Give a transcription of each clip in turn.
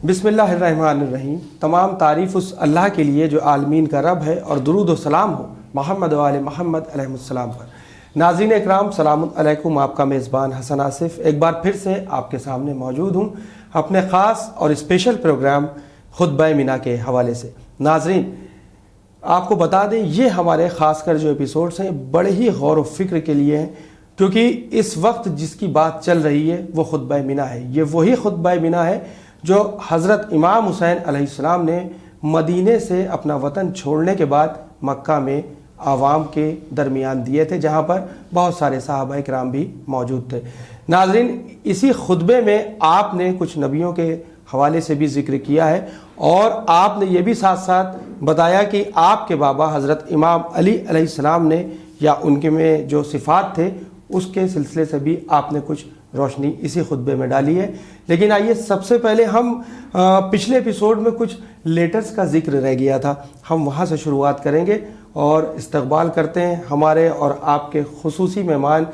بسم اللہ الرحمن الرحیم۔ تمام تعریف اس اللہ کے لیے جو عالمین کا رب ہے، اور درود و سلام ہو محمد و آل محمد علیہ السلام پر۔ ناظرین اکرام، سلام علیکم۔ آپ کا میزبان حسن آصف ایک بار پھر سے آپ کے سامنے موجود ہوں اپنے خاص اور اسپیشل پروگرام خطبہ مینا کے حوالے سے۔ ناظرین، آپ کو بتا دیں یہ ہمارے خاص کر جو ایپیسوڈز ہیں بڑے ہی غور و فکر کے لیے ہیں، کیونکہ اس وقت جس کی بات چل رہی ہے وہ خطبہ مینا ہے۔ یہ وہی خطبہ مینا ہے جو حضرت امام حسین علیہ السلام نے مدینے سے اپنا وطن چھوڑنے کے بعد مکہ میں عوام کے درمیان دیے تھے، جہاں پر بہت سارے صحابہ کرام بھی موجود تھے۔ ناظرین، اسی خطبے میں آپ نے کچھ نبیوں کے حوالے سے بھی ذکر کیا ہے، اور آپ نے یہ بھی ساتھ ساتھ بتایا کہ آپ کے بابا حضرت امام علی علیہ السلام نے یا ان کے میں جو صفات تھے اس کے سلسلے سے بھی آپ نے کچھ روشنی اسی خطبے میں ڈالی ہے۔ لیکن آئیے سب سے پہلے ہم پچھلے ایپیسوڈ میں کچھ لیٹرز کا ذکر رہ گیا تھا، ہم وہاں سے شروعات کریں گے اور استقبال کرتے ہیں ہمارے اور آپ کے خصوصی مہمان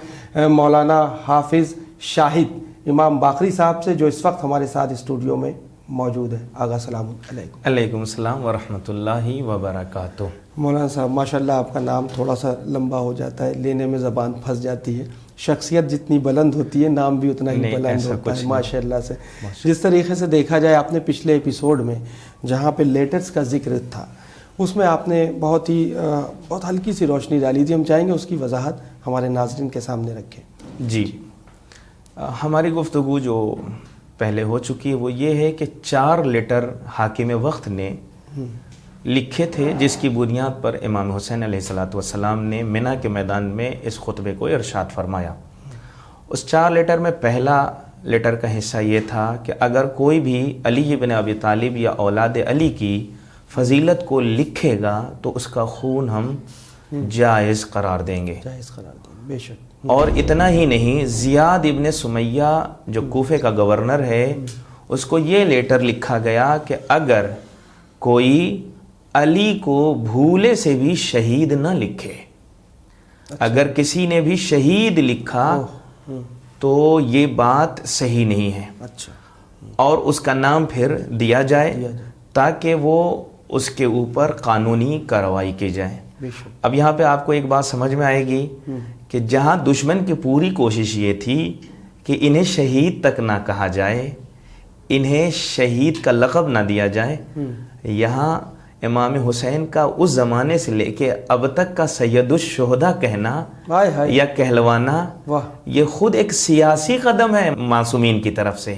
مولانا حافظ شاہد امام باقری صاحب سے، جو اس وقت ہمارے ساتھ اسٹوڈیو میں موجود ہے۔ آغا سلام علیکم۔ علیکم السلام ورحمۃ اللہ وبرکاتہ۔ مولانا صاحب، ماشاءاللہ آپ کا نام تھوڑا سا لمبا ہو جاتا ہے، لینے میں زبان پھنس جاتی ہے۔ شخصیت جتنی بلند ہوتی ہے نام بھی اتنا ہی بلند ہوتا ہے ماشاءاللہ سے۔ جس طریقے سے دیکھا جائے، آپ نے پچھلے ایپیسوڈ میں جہاں پہ لیٹرز کا ذکر تھا اس میں آپ نے بہت ہلکی سی روشنی ڈالی تھی، ہم چاہیں گے اس کی وضاحت ہمارے ناظرین کے سامنے رکھیں۔ جی، ہماری گفتگو جو پہلے ہو چکی ہے وہ یہ ہے کہ 4 لیٹر حاکم وقت نے لکھے تھے، جس کی بنیاد پر امام حسین علیہ السلام نے منی کے میدان میں اس خطبے کو ارشاد فرمایا۔ اس 4 لیٹر میں پہلا لیٹر کا حصہ یہ تھا کہ اگر کوئی بھی علی بن ابی طالب یا اولاد علی کی فضیلت کو لکھے گا تو اس کا خون ہم جائز قرار دیں گے۔ جائز قرار دیں، بے شک۔ اور اتنا ہی نہیں، زیاد ابن سمیہ جو کوفے کا گورنر ہے، اس کو یہ لیٹر لکھا گیا کہ اگر کوئی علی کو بھولے سے بھی شہید نہ لکھے، اگر کسی نے بھی شہید لکھا تو یہ بات صحیح نہیں ہے، اور اس کا نام پھر دیا جائے تاکہ وہ اس کے اوپر قانونی کارروائی کی جائے۔ اب یہاں پہ آپ کو ایک بات سمجھ میں آئے گی کہ جہاں دشمن کی پوری کوشش یہ تھی کہ انہیں شہید تک نہ کہا جائے، انہیں شہید کا لقب نہ دیا جائے، یہاں امام حسین کا اس زمانے سے لے کے اب تک کا سید الشہداء کہنا یا کہلوانا، یہ خود ایک سیاسی قدم ہے معصومین کی طرف سے۔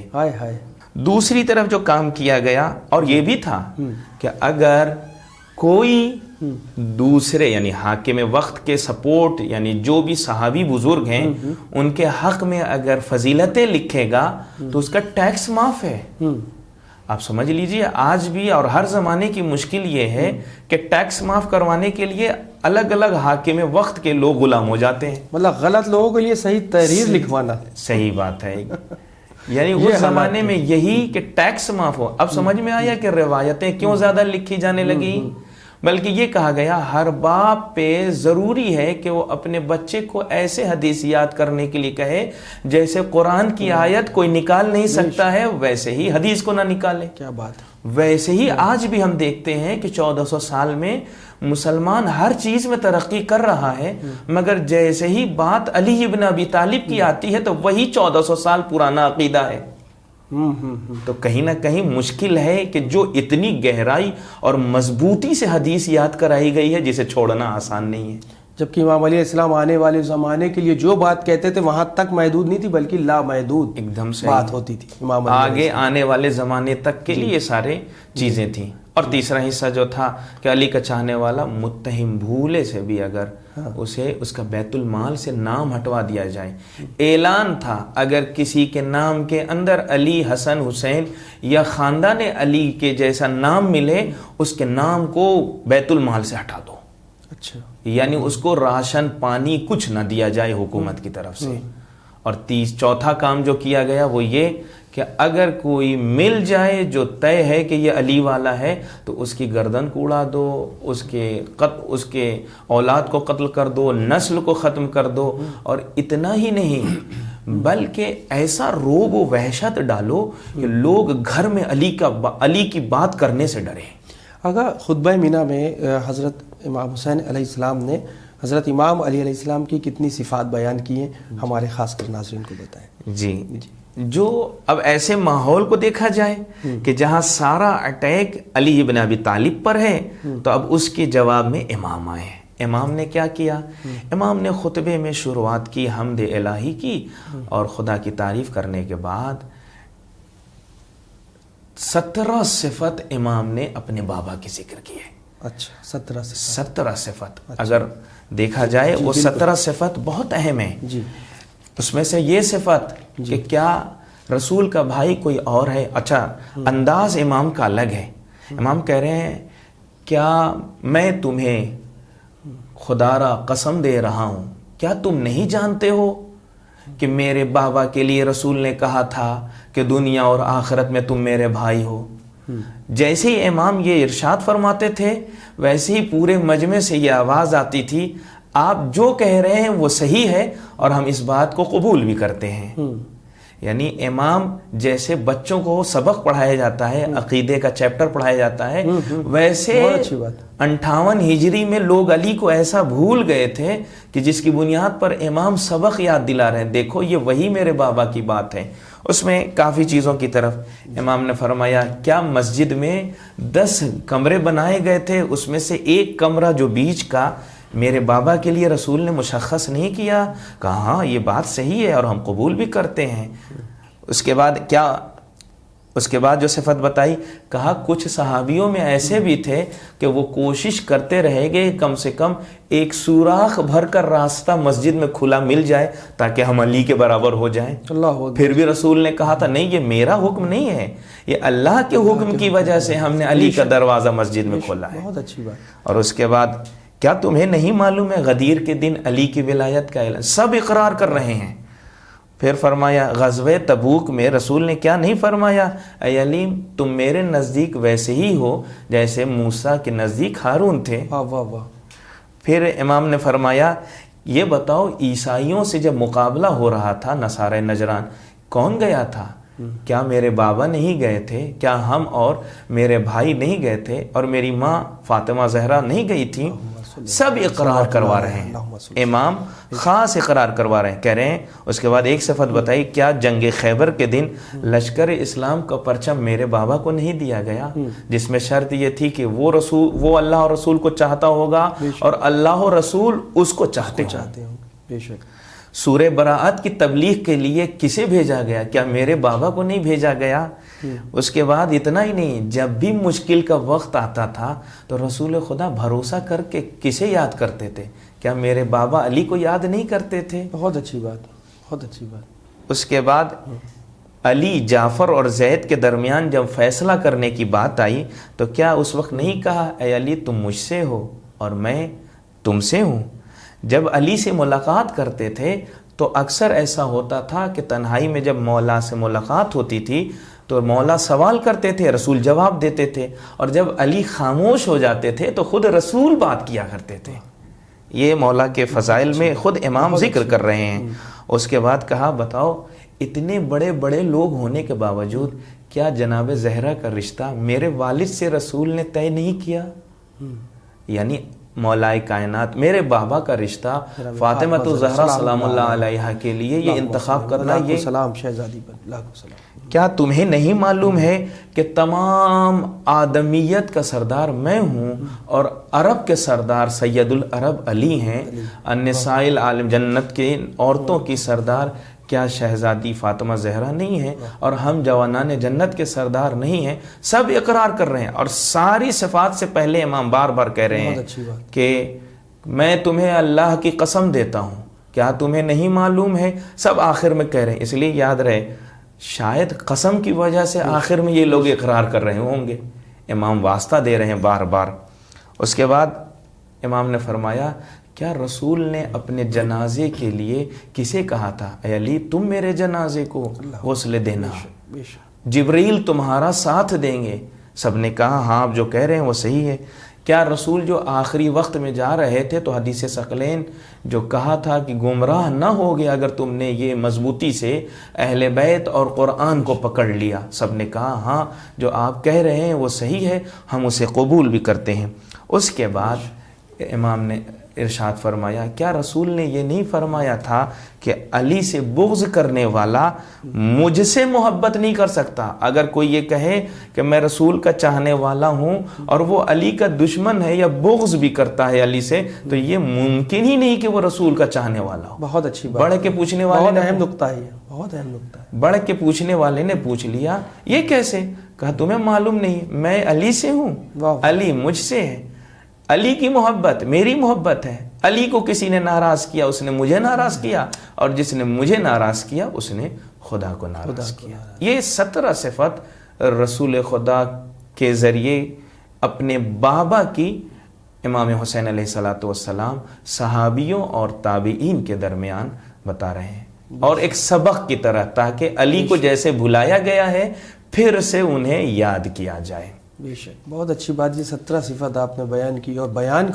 دوسری طرف جو کام کیا گیا اور یہ بھی تھا کہ اگر کوئی دوسرے یعنی حاکم وقت کے سپورٹ، یعنی جو بھی صحابی بزرگ ہیں ان کے حق میں اگر فضیلتیں لکھے گا تو اس کا ٹیکس معاف ہے۔ آپ سمجھ لیجئے، آج بھی اور ہر زمانے کی مشکل یہ ہے کہ ٹیکس معاف کروانے کے لیے الگ الگ حاکم وقت کے لوگ غلام ہو جاتے ہیں، مطلب غلط لوگوں کے لیے صحیح تحریر لکھوانا۔ صحیح بات ہے، یعنی اس زمانے میں یہی کہ ٹیکس معاف ہو۔ اب سمجھ میں آیا کہ روایتیں کیوں زیادہ لکھی جانے لگی، بلکہ یہ کہا گیا ہر باپ پہ ضروری ہے کہ وہ اپنے بچے کو ایسے حدیث یاد کرنے کے لیے کہے جیسے قرآن کی آیت کوئی نکال نہیں سکتا ہے ویسے ہی حدیث کو نہ نکالے۔ کیا بات ہے۔ ویسے ہی آج بھی ہم دیکھتے ہیں کہ 1400 سال میں مسلمان ہر چیز میں ترقی کر رہا ہے، مگر جیسے ہی بات علی ابن ابی طالب کی آتی ہے تو وہی 1400 سال پرانا عقیدہ ہے۔ تو کہیں نہ کہیں مشکل ہے کہ جو اتنی گہرائی اور مضبوطی سے حدیث یاد کرائی گئی ہے جسے چھوڑنا آسان نہیں ہے، جبکہ امام علیہ السلام آنے والے زمانے کے لیے جو بات کہتے تھے وہاں تک محدود نہیں تھی بلکہ لامحدود ایک دم سے بات ہوتی تھی۔ امام آگے آنے والے زمانے تک کے لیے یہ سارے چیزیں تھیں۔ اور تیسرا حصہ جو تھا کہ علی کا چاہنے والا متہم بھولے سے بھی اگر اسے اس کا بیت المال سے نام ہٹوا دیا جائے، اعلان تھا اگر کسی کے نام کے اندر علی، حسن، حسین یا خاندان علی کے جیسا نام ملے اس کے نام کو بیت المال سے ہٹا دو، اچھا، یعنی اس کو راشن پانی کچھ نہ دیا جائے حکومت کی طرف سے۔ اور چوتھا کام جو کیا گیا وہ یہ کہ اگر کوئی مل جائے جو طے ہے کہ یہ علی والا ہے تو اس کی گردن کو اڑا دو، اس کے اولاد کو قتل کر دو، نسل کو ختم کر دو۔ اور اتنا ہی نہیں، بلکہ ایسا روب و وحشت ڈالو کہ لوگ گھر میں علی کی بات کرنے سے ڈریں۔ آقا خطبہ مینا میں حضرت امام حسین علیہ السلام نے حضرت امام علی علیہ السلام کی کتنی صفات بیان کی ہیں، ہمارے خاص کر ناظرین کو بتائیں۔ جی جو اب ایسے ماحول کو دیکھا جائے کہ جہاں سارا اٹیک علی ابن ابی طالب پر ہے، تو اب اس کے جواب میں امام آئے ہیں۔ امام نے کیا کیا؟ امام نے خطبے میں شروعات کی، حمد الہی کی، اور خدا کی تعریف کرنے کے بعد 17 صفت امام نے اپنے بابا کی ذکر کی ہے۔ اچھا 17 17 صفت اگر دیکھا جائے وہ 17 صفت بہت اہم ہیں۔ جی اس میں سے یہ صفت کہ کیا رسول کا بھائی کوئی اور ہے؟ اچھا انداز امام کا الگ ہے۔ امام کہہ رہے ہیں کیا میں تمہیں خدا را قسم دے رہا ہوں، کیا تم نہیں جانتے ہو کہ میرے بابا کے لیے رسول نے کہا تھا کہ دنیا اور آخرت میں تم میرے بھائی ہو؟ جیسے ہی امام یہ ارشاد فرماتے تھے ویسے ہی پورے مجمع سے یہ آواز آتی تھی، آپ جو کہہ رہے ہیں وہ صحیح ہے اور ہم اس بات کو قبول بھی کرتے ہیں۔ یعنی امام جیسے بچوں کو سبق پڑھایا جاتا ہے، عقیدے کا چیپٹر پڑھایا جاتا ہے، ویسے 58 ہجری میں لوگ علی کو ایسا بھول گئے تھے کہ جس کی بنیاد پر امام سبق یاد دلا رہے ہیں، دیکھو یہ وہی میرے بابا کی بات ہے۔ اس میں کافی چیزوں کی طرف امام نے فرمایا کیا مسجد میں 10 کمرے بنائے گئے تھے، اس میں سے ایک کمرہ جو بیچ کا میرے بابا کے لیے رسول نے مشخص نہیں کیا؟ کہا ہاں یہ بات صحیح ہے اور ہم قبول بھی کرتے ہیں۔ اس کے بعد جو صفت بتائی، کہا کچھ صحابیوں میں ایسے بھی تھے کہ وہ کوشش کرتے رہے گے کم سے کم ایک سوراخ بھر کر راستہ مسجد میں کھلا مل جائے تاکہ ہم علی کے برابر ہو جائیں۔ پھر بھی رسول نے کہا تھا نہیں یہ میرا حکم نہیں ہے، یہ اللہ کے حکم کی وجہ سے ہم نے علی کا دروازہ مسجد میں کھولا ہے۔ بہت اچھی بات۔ اور اس کے بعد کیا تمہیں نہیں معلوم ہے غدیر کے دن علی کی ولایت کا اعلان؟ سب اقرار کر رہے ہیں۔ پھر فرمایا غزوہ تبوک میں رسول نے کیا نہیں فرمایا؟ اے علی تم میرے نزدیک ویسے ہی ہو جیسے موسیٰ کے نزدیک ہارون تھے۔ واہ واہ واہ۔ پھر امام نے فرمایا یہ بتاؤ عیسائیوں سے جب مقابلہ ہو رہا تھا نصارہ نجران، کون گیا تھا؟ کیا میرے بابا نہیں گئے تھے؟ کیا ہم اور میرے بھائی نہیں گئے تھے؟ اور میری ماں فاطمہ زہرا نہیں گئی تھی؟ سب اقرار کروا رہے ہیں، امام خاص اقرار کروا رہے ہیں، کہہ رہے ہیں۔ اس کے بعد ایک صفت بتائی، کیا جنگ خیبر کے دن لشکر اسلام کا پرچم میرے بابا کو نہیں دیا گیا؟ جس میں شرط یہ تھی کہ وہ اللہ اور رسول کو چاہتا ہوگا اور اللہ اور رسول اس کو چاہتے ہوں۔ بے شک۔ سورہ براءت کی تبلیغ کے لیے کسے بھیجا گیا؟ کیا میرے بابا کو نہیں بھیجا گیا؟ اس کے بعد اتنا ہی نہیں، جب بھی مشکل کا وقت آتا تھا تو رسول خدا بھروسہ کر کے کسے یاد کرتے تھے؟ کیا میرے بابا علی کو یاد نہیں کرتے تھے؟ بہت اچھی بات، بہت اچھی بات۔ اس کے بعد علی، جعفر اور زید کے درمیان جب فیصلہ کرنے کی بات آئی تو کیا اس وقت نہیں کہا اے علی تم مجھ سے ہو اور میں تم سے ہوں؟ جب علی سے ملاقات کرتے تھے تو اکثر ایسا ہوتا تھا کہ تنہائی میں جب مولا سے ملاقات ہوتی تھی تو مولا سوال کرتے تھے، رسول جواب دیتے تھے، اور جب علی خاموش ہو جاتے تھے تو خود رسول بات کیا کرتے تھے۔ یہ مولا کے فضائل میں خود امام ذکر کر رہے ہیں۔ اس کے بعد کہا بتاؤ اتنے بڑے بڑے لوگ ہونے کے باوجود کیا جناب زہرا کا رشتہ میرے والد سے رسول نے طے نہیں کیا؟ یعنی مولا کائنات میرے بابا کا رشتہ فاطمہ زہرا سلام اللہ علیہا کے لیے یہ انتخاب کرنا، یہ سلام شہزادی پر لاکھوں سلام۔ کیا تمہیں نہیں معلوم ہے کہ تمام آدمیت کا سردار میں ہوں اور عرب کے سردار سید العرب علی ہیں؟ النساء العالم جنت کے عورتوں کی سردار کیا شہزادی فاطمہ زہرا نہیں ہے؟ اور ہم جوانان جنت کے سردار نہیں ہیں؟ سب اقرار کر رہے ہیں، اور ساری صفات سے پہلے امام بار بار کہہ رہے ہیں کہ میں تمہیں اللہ کی قسم دیتا ہوں، کیا تمہیں نہیں معلوم ہے؟ سب آخر میں کہہ رہے ہیں، اس لیے یاد رہے شاید قسم کی وجہ سے آخر میں یہ لوگ اقرار کر رہے ہوں گے، امام واسطہ دے رہے ہیں بار بار۔ اس کے بعد امام نے فرمایا کیا رسول نے اپنے جنازے کے لیے کسے کہا تھا اے علی تم میرے جنازے کو غسل دینا، جبریل تمہارا ساتھ دیں گے؟ سب نے کہا ہاں آپ جو کہہ رہے ہیں وہ صحیح ہے۔ کیا رسول جو آخری وقت میں جا رہے تھے تو حدیث ثقلین جو کہا تھا کہ گمراہ نہ ہوگے اگر تم نے یہ مضبوطی سے اہل بیت اور قرآن کو پکڑ لیا؟ سب نے کہا ہاں جو آپ کہہ رہے ہیں وہ صحیح ہے، ہم اسے قبول بھی کرتے ہیں۔ اس کے بعد امام نے ارشاد فرمایا کیا رسول نے یہ نہیں فرمایا تھا کہ علی سے بغض کرنے والا مجھ سے محبت نہیں کر سکتا؟ اگر کوئی یہ کہے کہ میں رسول کا چاہنے والا ہوں اور وہ علی کا دشمن ہے یا بغض بھی کرتا ہے علی سے، تو یہ ممکن ہی نہیں کہ وہ رسول کا چاہنے والا ہو۔ بہت اچھی بات، بڑھ کے پوچھنے والے بہت اہم نقطہ ہے، بہت اہم نقطہ ہے۔ بڑھ کے پوچھنے والے نے پوچھ لیا یہ کیسے؟ کہا تمہیں معلوم نہیں میں علی سے ہوں، علی مجھ سے ہے، علی کی محبت میری محبت ہے، علی کو کسی نے ناراض کیا اس نے مجھے ناراض کیا، اور جس نے مجھے ناراض کیا اس نے خدا کو ناراض کیا۔ یہ 17 صفت رسول خدا کے ذریعے اپنے بابا کی امام حسین علیہ الصلوۃ والسلام صحابیوں اور تابعین کے درمیان بتا رہے ہیں، اور ایک سبق کی طرح، تاکہ علی کو جیسے بھلایا گیا ہے پھر سے انہیں یاد کیا جائے۔ بے شک بہت اچھی بات، یہ 17 صفت آپ نے بیان کی، اور بیان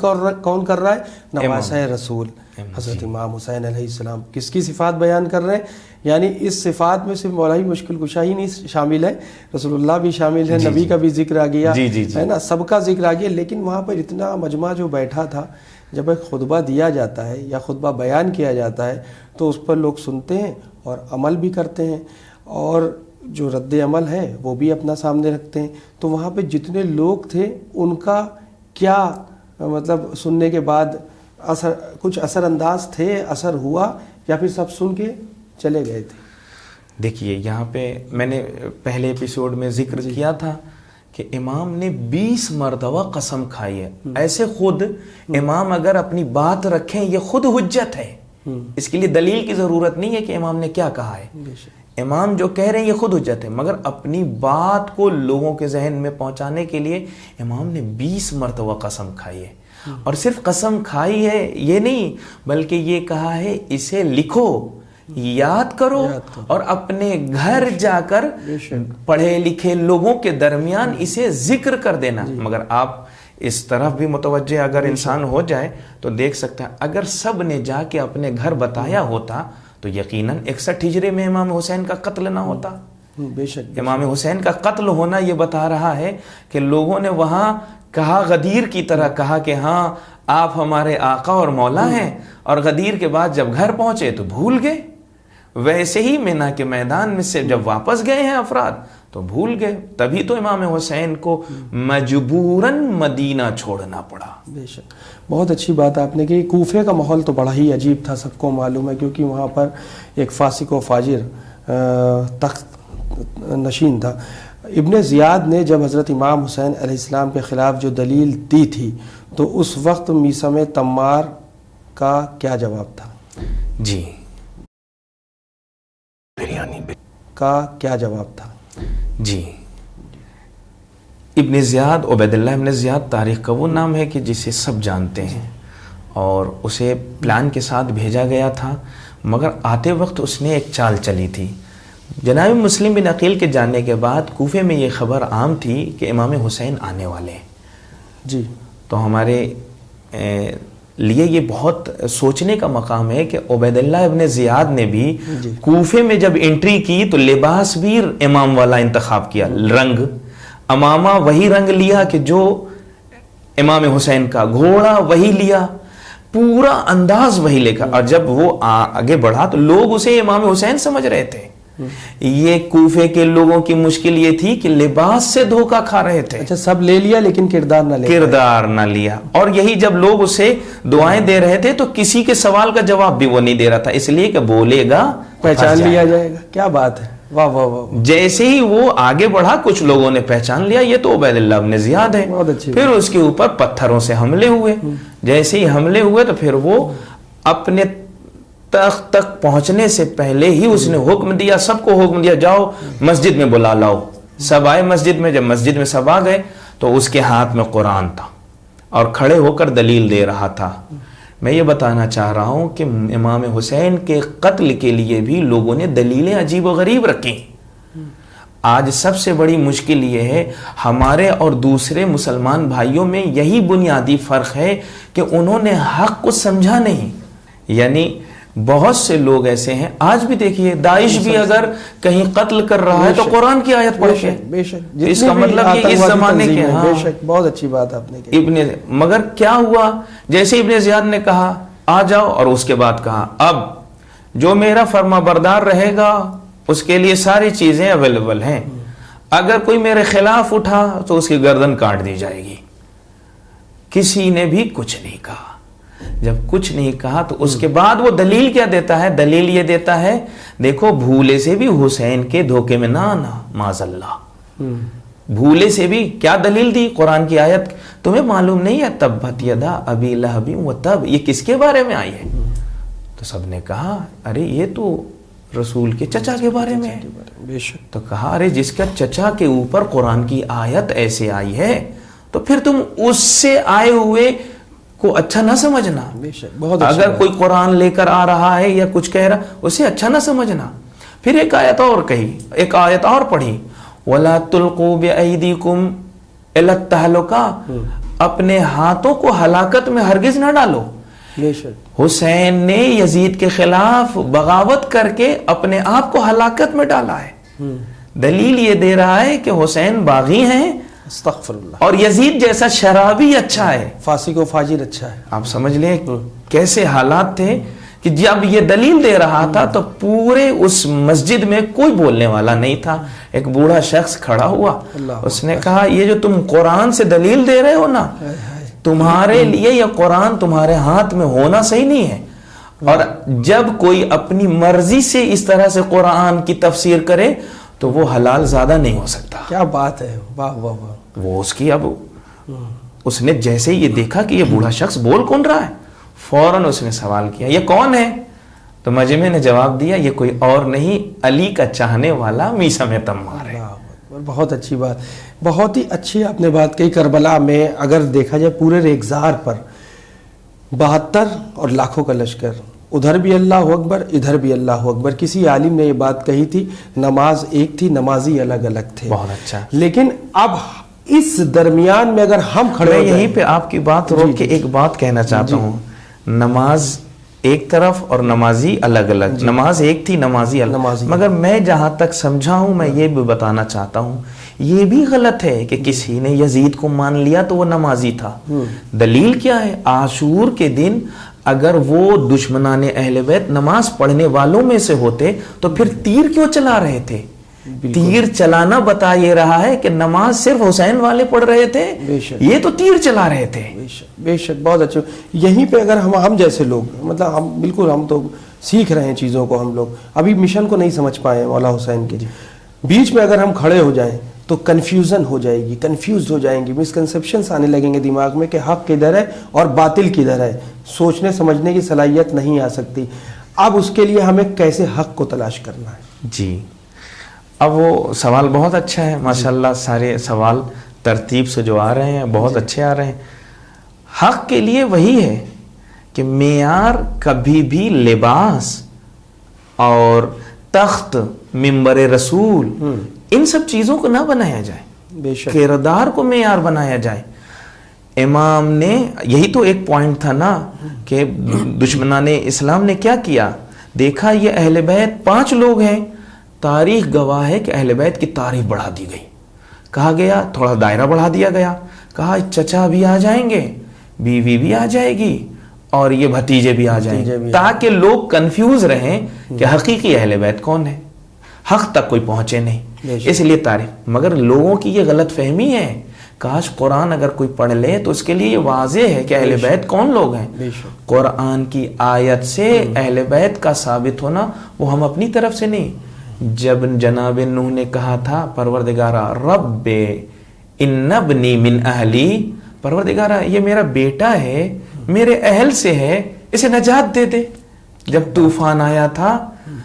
کون کر رہا ہے؟ نواسہ رسول حضرت امام حسین علیہ السلام کس کی صفات بیان کر رہے ہیں؟ یعنی اس صفات میں صرف مولائی مشکل کشا ہی نہیں شامل ہے، رسول اللہ بھی شامل ہے، نبی کا بھی ذکر آ گیا ہے نا، سب کا ذکر آ گیا۔ لیکن وہاں پر اتنا مجمع جو بیٹھا تھا، جب ایک خطبہ دیا جاتا ہے یا خطبہ بیان کیا جاتا ہے تو اس پر لوگ سنتے ہیں اور عمل بھی کرتے ہیں، اور جو رد عمل ہے وہ بھی اپنا سامنے رکھتے ہیں۔ تو وہاں پہ جتنے لوگ تھے ان کا کیا مطلب سننے کے بعد کچھ اثر انداز تھے، اثر ہوا، یا پھر سب سن کے چلے گئے تھے؟ دیکھیے یہاں پہ میں نے پہلے ایپیسوڈ میں ذکر کیا تھا کہ امام نے 20 مرتبہ قسم کھائی ہے۔ ایسے خود امام اگر اپنی بات رکھیں یہ خود حجت ہے، اس کے لیے دلیل کی ضرورت نہیں ہے کہ امام نے کیا کہا ہے۔ امام جو کہہ رہے ہیں یہ خود حجت ہے، مگر اپنی بات کو لوگوں کے ذہن میں پہنچانے کے لیے امام نے 20 مرتبہ قسم کھائی ہے۔ اور صرف قسم کھائی ہے یہ نہیں، بلکہ یہ کہا ہے اسے لکھو، یاد کرو، اور اپنے گھر جا کر پڑھے لکھے لوگوں کے درمیان اسے ذکر کر دینا۔ مگر آپ اس طرف بھی متوجہ اگر انسان ہو جائے تو دیکھ سکتا ہے اگر سب نے جا کے اپنے گھر بتایا ہوتا تو یقیناً 61 ہجری میں امام حسین کا قتل نہ ہوتا۔ بے شک امام حسین کا قتل ہونا یہ بتا رہا ہے کہ لوگوں نے وہاں کہا، غدیر کی طرح کہا کہ ہاں آپ ہمارے آقا اور مولا ہیں، اور غدیر کے بعد جب گھر پہنچے تو بھول گئے۔ ویسے ہی مینا کے میدان میں سے جب واپس گئے ہیں افراد تو بھول گئے، تبھی تو امام حسین کو مجبوراً مدینہ چھوڑنا پڑا۔ بے شک بہت اچھی بات آپ نے کی۔ کوفے کا ماحول تو بڑا ہی عجیب تھا، سب کو معلوم ہے، کیونکہ وہاں پر ایک فاسق و فاجر تخت نشین تھا۔ ابن زیاد نے جب حضرت امام حسین علیہ السلام کے خلاف جو دلیل دی تھی تو اس وقت میثم تمار کا کیا جواب تھا؟ جی کا کیا جواب تھا؟ جی ابن زیاد، عبید اللہ ابن زیاد تاریخ کا وہ نام ہے کہ جسے سب جانتے ہیں، اور اسے پلان کے ساتھ بھیجا گیا تھا، مگر آتے وقت اس نے ایک چال چلی تھی۔ جناب مسلم بن عقیل کے جانے کے بعد کوفے میں یہ خبر عام تھی کہ امام حسین آنے والے ہیں۔ جی تو ہمارے لیے یہ بہت سوچنے کا مقام ہے کہ عبید اللہ ابن زیاد نے بھی کوفے میں جب انٹری کی تو لباس بھی امام والا انتخاب کیا، رنگ امامہ وہی رنگ لیا کہ جو امام حسین کا، گھوڑا وہی لیا، پورا انداز وہی لے کر، اور جب وہ آگے بڑھا تو لوگ اسے امام حسین سمجھ رہے تھے۔ یہ کوفے کے لوگوں کی مشکل یہ تھی کہ لباس سے دھوکہ کھا رہے تھے۔ اچھا سب لے لیا لیکن کردار نہ لیا، اور یہی جب لوگ اسے دعائیں دے رہے تھے تو کسی کے سوال کا جواب بھی وہ نہیں دے رہا تھا، اس لیے کہ بولے گا پہچان لیا جائے گا۔ کیا بات ہے، واہ واہ واہ۔ جیسے ہی وہ آگے بڑھا کچھ لوگوں نے پہچان لیا یہ تو عبید اللہ ابن زیاد ہے، پھر اس کے اوپر پتھروں سے حملے ہوئے۔ جیسے ہی حملے ہوئے تو پھر وہ اپنے تخت تک پہنچنے سے پہلے ہی اس نے حکم دیا، سب کو حکم دیا جاؤ مسجد میں بلا لاؤ۔ سب آئے مسجد میں، جب مسجد میں سب آ گئے تو اس کے ہاتھ میں قرآن تھا اور کھڑے ہو کر دلیل دے رہا تھا۔ میں یہ بتانا چاہ رہا ہوں کہ امام حسین کے قتل کے لیے بھی لوگوں نے دلیلیں عجیب و غریب رکھی، آج سب سے بڑی مشکل یہ ہے ہمارے اور دوسرے مسلمان بھائیوں میں یہی بنیادی فرق ہے کہ انہوں نے حق کو سمجھا نہیں. یعنی بہت سے لوگ ایسے ہیں آج بھی دیکھیے داعش بھی اگر کہیں قتل کر رہا ہے تو قرآن کی آیت پڑھ کے, بے شک اس کا مطلب یہ اس زمانے کے بے شک بہت اچھی بات آپ نے کہی. مگر کیا ہوا, جیسے ابن زیاد نے کہا آ جاؤ, اور اس کے بعد کہا اب جو میرا فرما بردار رہے گا اس کے لیے ساری چیزیں اویلیبل ہیں, اگر کوئی میرے خلاف اٹھا تو اس کی گردن کاٹ دی جائے گی. کسی نے بھی کچھ نہیں کہا. جب کچھ نہیں کہا تو اس کے بعد وہ دلیل کیا دیتا ہے؟ دلیل یہ دیتا ہے دیکھو بھولے سے بھی حسین کے دھوکے میں نہ آنا, معاذ اللہ. بھولے سے بھی کیا دلیل دی؟ قرآن کی آیت. تمہیں معلوم نہیں ہے تبت یدا ابی لہب و تب, یہ کس کے بارے میں آئی ہے؟ تو سب نے کہا ارے یہ تو رسول کے چچا کے بارے میں ہے. بے شک. تو کہا ارے جس کا چچا کے اوپر قرآن کی آیت ایسے آئی ہے تو پھر تم اس سے آئے ہوئے کو اچھا نہ سمجھنا. بے شک بہت اگر کوئی قرآن لے کر آ رہا ہے یا کچھ کہہ رہا اسے اچھا نہ سمجھنا. پھر ایک آیت اور کہی, ایک آیت اور پڑھی, وَلَا تُلْقُوا بِأَيْدِيكُمْ إِلَى التَّهْلُكَةِ, اپنے ہاتھوں کو ہلاکت میں ہرگز نہ ڈالو. بے شک. حسین نے یزید کے خلاف بغاوت کر کے اپنے آپ کو ہلاکت میں ڈالا ہے. دلیل یہ دے رہا ہے کہ حسین باغی ہیں استغفر اللہ, اور یزید جیسا شرابی اچھا ہے, فاسق و فاجر اچھا ہے. آپ سمجھ لیں کیسے حالات تھے کہ جب یہ دلیل دے رہا تھا تو پورے اس مسجد میں کوئی بولنے والا نہیں تھا. ایک بوڑھا شخص کھڑا ہوا, اس نے کہا یہ جو تم قرآن سے دلیل دے رہے ہو نا, تمہارے لیے یہ قرآن تمہارے ہاتھ میں ہونا صحیح نہیں ہے. اور جب کوئی اپنی مرضی سے اس طرح سے قرآن کی تفسیر کرے تو وہ حلال زیادہ نہیں ہو سکتا. کیا بات ہے, واہ واہ واہ. وہ اس کی اب اس نے جیسے یہ دیکھا کہ یہ بوڑھا شخص بول کون رہا ہے, فوراً اس نے سوال کیا یہ کون ہے؟ تو مجمع نے جواب دیا یہ کوئی اور نہیں علی کا چاہنے والا میثم تمار ہے. بہت اچھی بات, بہت ہی اچھی آپ نے بات کہی. کربلا میں اگر دیکھا جائے پورے ریگزار پر 72 اور لاکھوں کا لشکر, ادھر بھی اللہ اکبر ادھر بھی اللہ اکبر. کسی عالم نے یہ بات کہی تھی نماز ایک تھی نمازی الگ الگ تھے. بہت اچھا. لیکن اب اس درمیان میں اگر ہم کھڑے میں یہیں پہ آپ کی بات روک کے ایک بات کہنا چاہتا ہوں. نماز ایک طرف اور نمازی الگ الگ. نماز ایک تھی نمازی الگ. مگر میں جہاں تک سمجھا ہوں میں یہ بھی بتانا چاہتا ہوں یہ بھی غلط ہے کہ کسی نے یزید کو مان لیا تو وہ نمازی تھا. دلیل کیا ہے؟ عاشور کے دن اگر وہ دشمنان اہل بیت نماز پڑھنے والوں میں سے ہوتے تو پھر تیر کیوں چلا رہے تھے؟ تیر چلانا بتا یہ رہا ہے کہ نماز صرف حسین والے پڑھ رہے تھے, یہ تو تیر چلا رہے تھے. بے شک بہت اچھا. یہیں پہ اگر ہم جیسے لوگ مطلب ہم بالکل ہم تو سیکھ رہے ہیں چیزوں کو, ہم لوگ ابھی مشن کو نہیں سمجھ پائے مولا حسین کے, بیچ میں اگر ہم کھڑے ہو جائیں تو کنفیوژن ہو جائے گی, کنفیوزڈ ہو جائیں گی, مسکنسیپشنس آنے لگیں گے دماغ میں کہ حق کدھر ہے اور باطل کدھر ہے. سوچنے سمجھنے کی صلاحیت نہیں آ سکتی. اب اس کے لیے ہمیں کیسے حق کو تلاش کرنا ہے؟ جی اب وہ سوال بہت اچھا ہے ماشاءاللہ. سارے سوال ترتیب سے جو آ رہے ہیں بہت اچھے آ رہے ہیں. حق کے لیے وہی ہے کہ معیار کبھی بھی لباس اور تخت منبر رسول ان سب چیزوں کو نہ بنایا جائے, بے شک کردار کو معیار بنایا جائے. امام نے یہی تو ایک پوائنٹ تھا نا کہ دشمنان اسلام نے کیا کیا, دیکھا یہ اہل بیت 5 لوگ ہیں, تاریخ گواہ ہے کہ اہل بیت کی تعریف بڑھا دی گئی. کہا گیا تھوڑا دائرہ بڑھا دیا گیا, کہا چچا بھی آ جائیں گے, بیوی بھی آ جائے گی اور یہ بھتیجے بھی آ جائیں گے, تاکہ لوگ کنفیوز رہیں کہ حقیقی اہل بیت کون ہے, حق تک کوئی پہنچے نہیں, اس لیے تعریف. مگر لوگوں کی یہ غلط فہمی ہے, کاش قرآن اگر کوئی پڑھ لے تو اس کے لیے یہ واضح ہے کہ اہل بیت کون لوگ ہیں. قرآن کی آیت سے اہل بیت کا ثابت ہونا وہ ہم اپنی طرف سے نہیں. جب جناب نوح نے کہا تھا پروردگارا رب ان ابنی من اہلی, پروردگارا یہ میرا بیٹا ہے میرے اہل سے ہے, اسے نجات دے دے. جب طوفان آیا تھا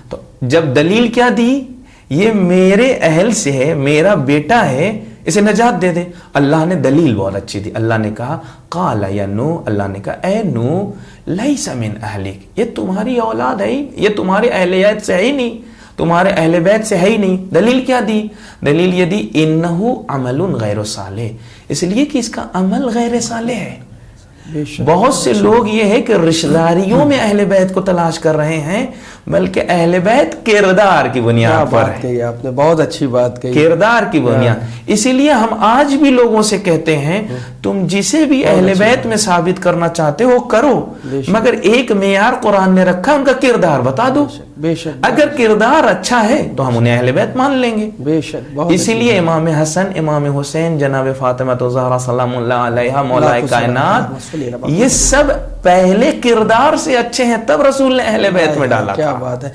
تو جب دلیل کیا دی, یہ میرے اہل سے ہے, میرا بیٹا ہے, اسے نجات دے دے. اللہ نے دلیل بہت اچھی دی. اللہ نے کہا قال یا نوح, اللہ نے کہا اے نوح لیس من اہلک, یہ تمہاری اولاد ہے, یہ تمہارے اہلیت سے ہے ہی نہیں, تمہارے اہل بیت سے ہے ہی نہیں. دلیل کیا دی؟ دلیل یہ دی انہو عمل غیر صالح، اس لیے کہ اس کا عمل غیر صالح ہے. بہت سے لوگ یہ ہے کہ رشتہ داریوں میں اہل بیت کو تلاش کر رہے ہیں، بلکہ اہل بیت کردار کی بنیاد پر ہے. آپ نے بہت اچھی بات کہی، کردار کی بنیاد. اسی لیے ہم آج بھی لوگوں سے کہتے ہیں تم جسے بھی اہل بیت میں ثابت کرنا چاہتے ہو کرو، مگر ایک معیار قرآن نے رکھا، ان کا کردار بتا دو. بے شک اگر کردار اچھا ہے تو ہم انہیں اہل بیت مان لیں گے. بے شک. اسی لیے امام حسن، امام حسین، جناب فاطمہ الزہرا سلام اللہ علیہا مولا کائنات، یہ سب پہلے کردار سے اچھے ہیں، تب رسول نے اہل بیت میں ڈالا. کیا بات ہے.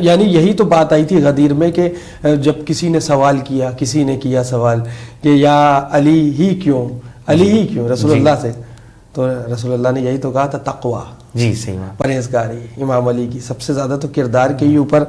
یعنی یہی تو بات آئی تھی غدیر میں کہ جب کسی نے سوال کیا، کسی نے کیا سوال کہ یا علی ہی کیوں، علی ہی کیوں رسول اللہ سے، تو رسول اللہ نے یہی تو کہا تھا تقوی. جی صحیح بات. پرہیزگاری. امام علی کی سب سے زیادہ تو کردار کے ہی اوپر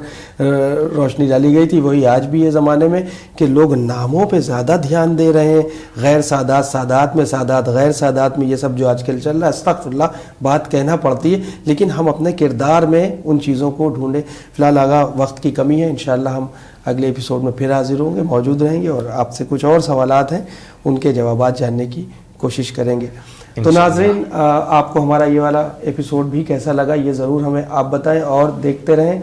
روشنی ڈالی گئی تھی. وہی آج بھی یہ زمانے میں کہ لوگ ناموں پہ زیادہ دھیان دے رہے ہیں، غیر سادات، سادات میں سادات، غیر سادات میں، یہ سب جو آج کل چل رہا ہے، استغفر اللہ بات کہنا پڑتی ہے، لیکن ہم اپنے کردار میں ان چیزوں کو ڈھونڈیں. فی الحال آگا وقت کی کمی ہے، انشاءاللہ ہم اگلے ایپیسوڈ میں پھر حاضر ہوں گے، موجود رہیں گے اور آپ سے کچھ اور سوالات ہیں ان کے جوابات جاننے کی کوشش کریں گے. تو ناظرین، آپ کو ہمارا یہ والا ایپیسوڈ بھی کیسا لگا یہ ضرور ہمیں آپ بتائیں، اور دیکھتے رہیں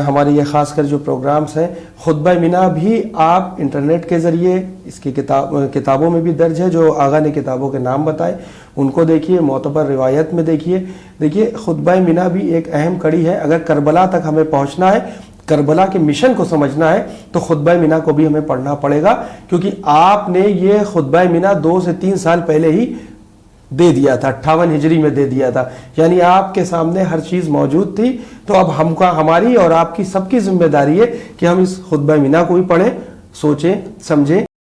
ہمارے یہ خاص کر جو پروگرامز ہیں. خطبہ منا بھی آپ انٹرنیٹ کے ذریعے، اس کی کتابوں میں بھی درج ہے، جو آغا نے کتابوں کے نام بتائے ان کو دیکھیے، معتبر روایت میں دیکھیے خطبہ منا بھی ایک اہم کڑی ہے. اگر کربلا تک ہمیں پہنچنا ہے، کربلا کے مشن کو سمجھنا ہے، تو خطبہ منا کو بھی ہمیں پڑھنا پڑے گا، کیونکہ آپ نے یہ خطبہ منا 2 سے 3 سال پہلے ہی دے دیا تھا، 58 ہجری میں دے دیا تھا. یعنی آپ کے سامنے ہر چیز موجود تھی. تو اب ہماری اور آپ کی سب کی ذمہ داری ہے کہ ہم اس خطبہ منا کو بھی پڑھیں، سوچیں، سمجھیں